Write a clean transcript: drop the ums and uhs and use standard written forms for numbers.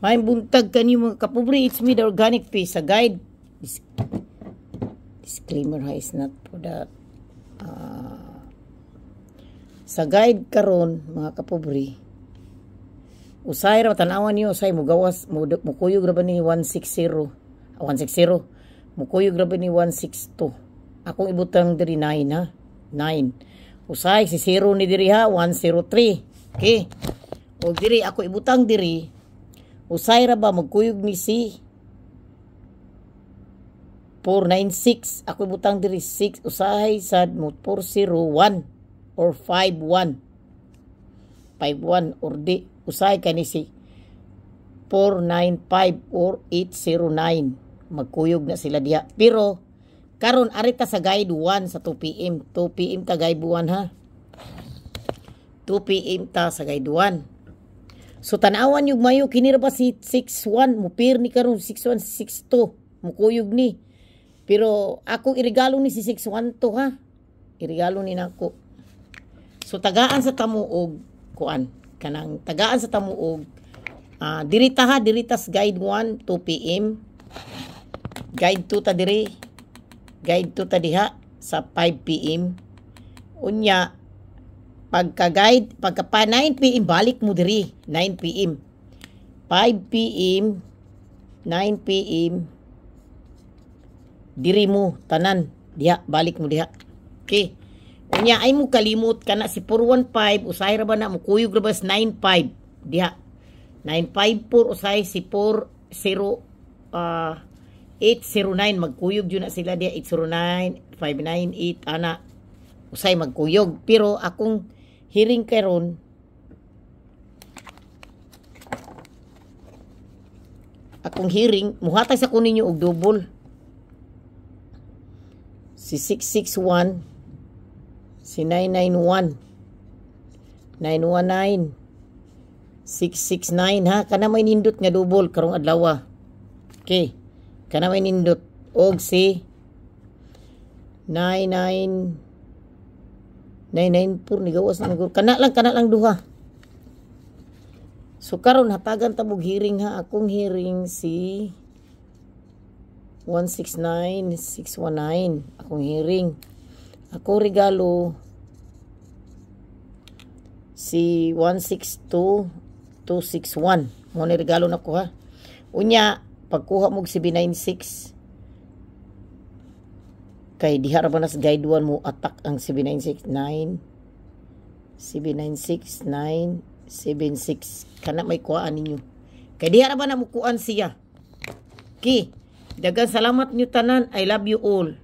May buntag kanyo mga kapobre, it's me the organic fish sa guide. Disclaimer ha, is not for that. Sa guide karon mga kapobre, usay ra tanawan niyo, usay mo gawas mo kuyog ra ba ni 160 mo kuyog ra ba ni 162. Akong ibutang diri 9 ha, 9. Usay si 0 ni diri ha, 103. Okay, o diri ako ibutang diri, usay ra ba magkuyog ni si 496, ako ibutang diri 6, usay sad mo 401 or 51 or di usay kani si 495 or 809, magkuyog na sila diha. Pero karon arita sa guide 1 sa 2 PM ta guide 1 ha, 2 PM ta sa guide 1. So tanawan yung mayo kini ra ba si 61 mo pir ni karon 61 62 mo kuyog ni. Pero akong irigalo ni si 61 to ha, irigalo ni nako. So tagaan sa tamuog kuan kanang tagaan sa tamuog dirita ha, diritas guide 1 2 PM, guide 2 ta diri, guide 2 ta diha sa 5 PM. Unya pagka 9 PM balik mo diri 9 PM 5 PM 9 PM diri mo tanan diha, balik mo diha. Okay, unya ay mo kalimot kana si 415 usay ra ba na mo kuyog ra ba 95 diha 954 usay si 809 magkuyog jud na sila diha 809 598 ana usay magkuyog. Pero akong hearing karon muhatag sa kunin niyo og double si 661, si 991, 919, 669 ha, kana may nindot nga double karong adlaw. Okay, kana may nindot og si 994 ni gawas na kana lang duha. So karon hatagan ta mog hearing ha, akong hearing si 169 619 akong hearing. Ako regalo si 162 261 mo ni regalo nako ha. Unya pagkuha mog si B96 kay diha ra ba nas guide 1 mo attack ang CB96 9 CB96 976 kana may kuhaan ninyo kay diha ra ba na mo kuan siya. Okay, daghang salamat niyo tanan, I love you all.